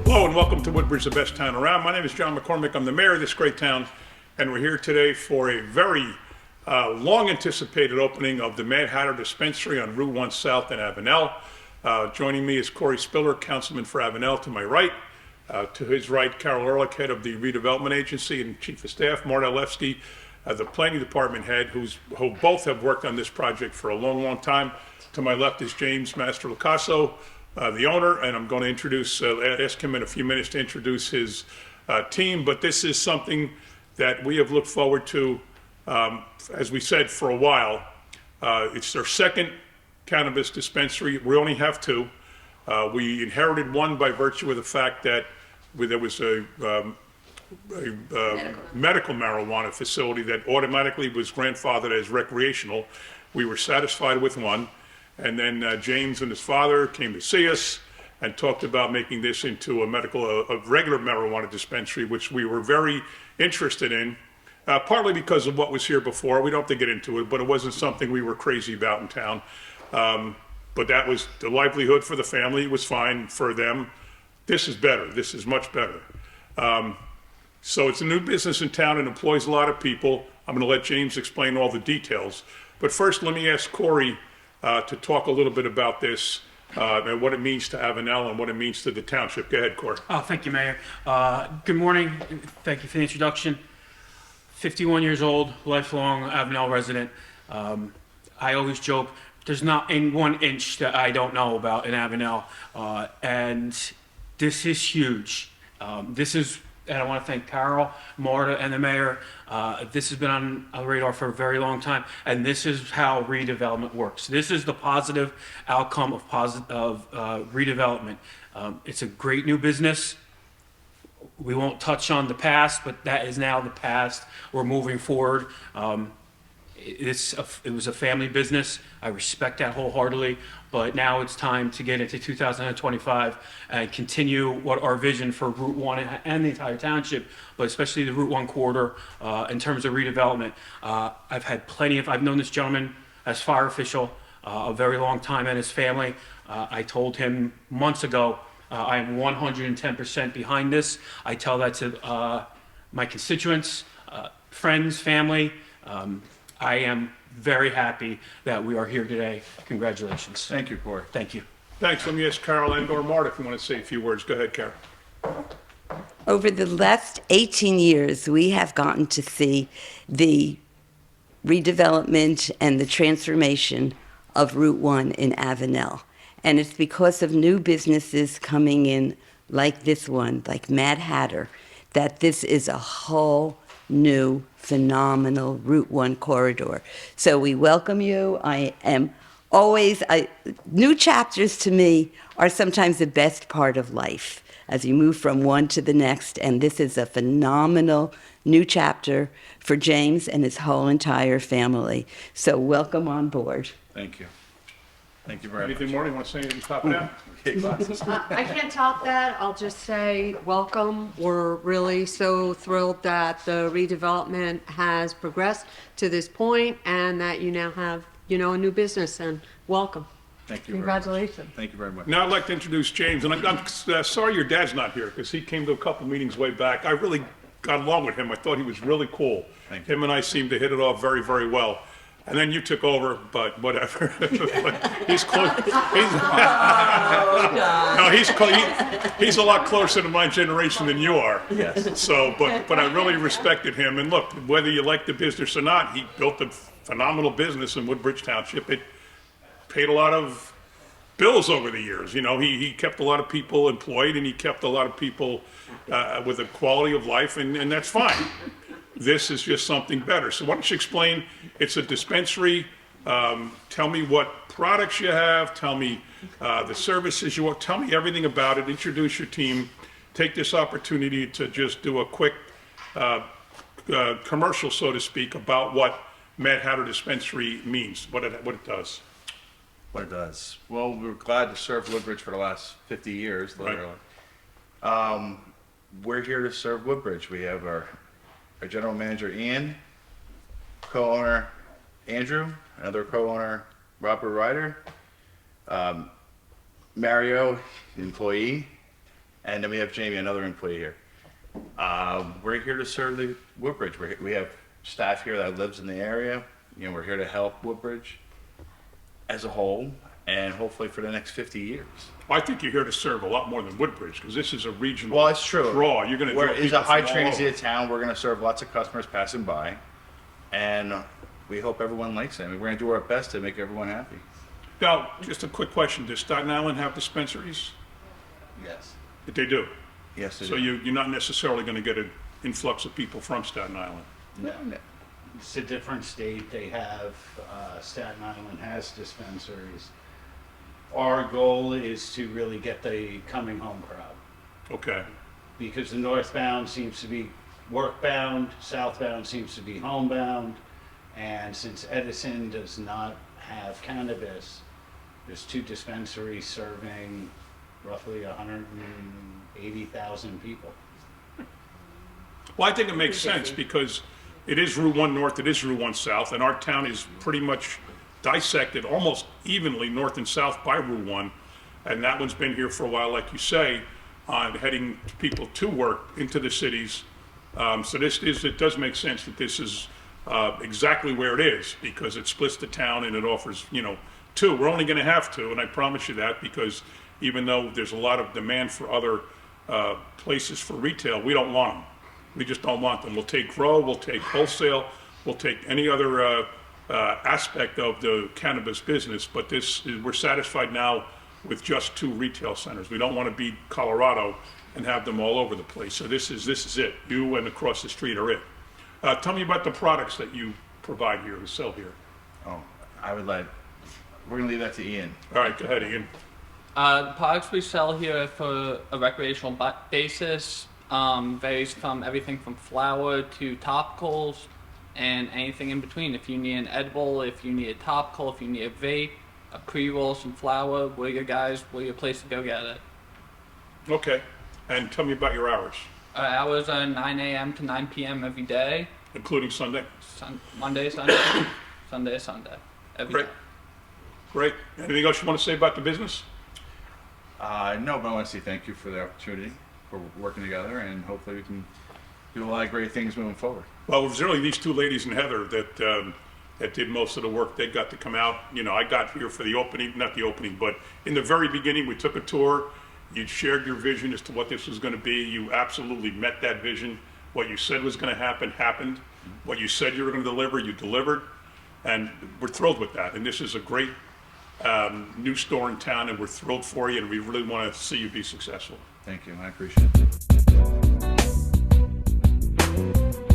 Hello and welcome to Woodbridge, the best town around. My name is John McCormick. I'm the mayor of this great town, and we're here today for a very long anticipated opening of the Mad Hatter Dispensary on Route 1 South in Avenel. Joining me is Corey Spiller, councilman for Avenel, to my right. To his right, Carol Ehrlich, head of the redevelopment agency and chief of staff, Marta Levsky, the planning department head, who both have worked on this project for a long, long time. To my left is James Master Lacasso, the owner, and I'm going to ask him in a few minutes to introduce his team. But this is something that we have looked forward to, as we said, for a while. It's their second cannabis dispensary. We only have two. We inherited one by virtue of the fact that there was a medical marijuana facility that automatically was grandfathered as recreational. We were satisfied with one. And then James and his father came to see us and talked about making this into a regular marijuana dispensary, which we were very interested in, partly because of what was here before. We don't have to get into it, but it wasn't something we were crazy about in town. But that was the livelihood for the family. It was fine for them. This is better. This is much better. So it's a new business in town and employs a lot of people. I'm going to let James explain all the details. But first, let me ask Corey to talk a little bit about this and what it means to Avenel and what it means to the township. Go ahead, Corey. Oh, thank you, Mayor. Good morning. Thank you for the introduction. 51 years old, lifelong Avenel resident. I always joke, there's not in 1 inch that I don't know about in Avenel. And this is huge. And I want to thank Carol, Marta, and the mayor. This has been on our radar for a very long time, and this is how redevelopment works. This is the positive outcome of redevelopment. It's a great new business. We won't touch on the past, but that is now the past. We're moving forward. It was a family business. I respect that wholeheartedly, but now it's time to get into 2025 and continue what our vision for Route 1 and the entire township, but especially the Route 1 corridor in terms of redevelopment. I've known this gentleman as fire official a very long time and his family. I told him months ago, I am 110% behind this. I tell that to my constituents, friends, family. I am very happy that we are here today. Congratulations. Thank you, Corey. Thank you. Thanks. Let me ask Carol and/or Marta if you want to say a few words. Go ahead, Carol. Over the last 18 years, we have gotten to see the redevelopment and the transformation of Route 1 in Avenel. And it's because of new businesses coming in like this one, like Mad Hatter, that this is a whole new, phenomenal Route 1 corridor. So we welcome you. New chapters to me are sometimes the best part of life as you move from one to the next. And this is a phenomenal new chapter for James and his whole entire family. So welcome on board. Thank you. Thank you very much. Anything more you want to say to top it out? I can't top that. I'll just say welcome. We're really so thrilled that the redevelopment has progressed to this point and that you now have, a new business, and welcome. Thank you very much. Congratulations. Thank you very much. Now I'd like to introduce James, and I'm sorry your dad's not here because he came to a couple meetings way back. I really got along with him. I thought he was really cool. Thank you. Him and I seemed to hit it off very, very well. And then you took over, but whatever. He's close. He's a lot closer to my generation than you are. Yes. So, but I really respected him. And look, whether you like the business or not, he built a phenomenal business in Woodbridge Township. It paid a lot of bills over the years. He kept a lot of people employed, and he kept a lot of people with a quality of life, and that's fine. This is just something better. So why don't you explain, it's a dispensary. Tell me what products you have. Tell me the services you want. Tell me everything about it. Introduce your team. Take this opportunity to just do a quick commercial, so to speak, about what Mad Hatter Dispensary means, what it does. What it does. Well, we were glad to serve Woodbridge for the last 50 years, literally. Right. We're here to serve Woodbridge. We have our general manager, Ian co-owner Andrew, another co-owner Robert Ryder, Mario, employee, and then we have Jamie, another employee here. We're here to serve the Woodbridge. We have staff here that lives in the area. You know, we're here to help Woodbridge as a whole, and hopefully for the next 50 years. Well, I think you're here to serve a lot more than Woodbridge, because this is a regional Well, it's true. draw. You're going to draw It's people a high from all transient over. town. We're going to serve lots of customers passing by, and we hope everyone likes it. I mean, we're going to do our best to make everyone happy. Now, just a quick question. Does Staten Island have dispensaries? Yes. They do. Yes, it So is. you're not necessarily going to get an influx of people from Staten Island. No, no. It's a different state. They have, Staten Island has dispensaries. Our goal is to really get the coming home crowd, Okay. because the northbound seems to be workbound, southbound seems to be homebound. And since Edison does not have cannabis, there's 2 dispensaries serving roughly 180,000 people. Well, I think it makes sense because it is Route 1 North, it is Route 1 South, and our town is pretty much dissected almost evenly north and south by Route 1. And that one's been here for a while, like you say, heading people to work into the cities. So it does make sense that this is exactly where it is, because it splits the town and it offers, 2. We're only going to have 2, and I promise you that, because even though there's a lot of demand for other places for retail, we don't want them. We just don't want them. We'll take grow, we'll take wholesale, we'll take any other aspect of the cannabis business, but we're satisfied now with just 2 retail centers. We don't want to be Colorado and have them all over the place. So this is it. You and across the street are it. Tell me about the products that you provide here, to sell here. Oh, we're going to leave that to Ian. All right, go ahead, Ian. The products we sell here for a recreational basis varies from everything from flour to topicals and anything in between. If you need an edible, if you need a topical, if you need a vape, a pre-roll, some flour, we're your place to go get it. Okay. And tell me about your hours, Our hours are 9 a.m. to 9 p.m. every day, including Sunday. Monday, Sunday, Sunday, Sunday, every Great. day. Great. Anything else you want to say about the business? No, but I want to say thank you for the opportunity for working together, and hopefully we can do a lot of great things moving forward. Well, it was really these 2 ladies and Heather that did most of the work. They got to come out. I got here for the opening, not the opening, but in the very beginning, we took a tour. You shared your vision as to what this was going to be. You absolutely met that vision. What you said was going to happen, happened. What you said you were going to deliver, you delivered. And we're thrilled with that. And this is a great new store in town, and we're thrilled for you, and we really want to see you be successful. Thank you. I appreciate it.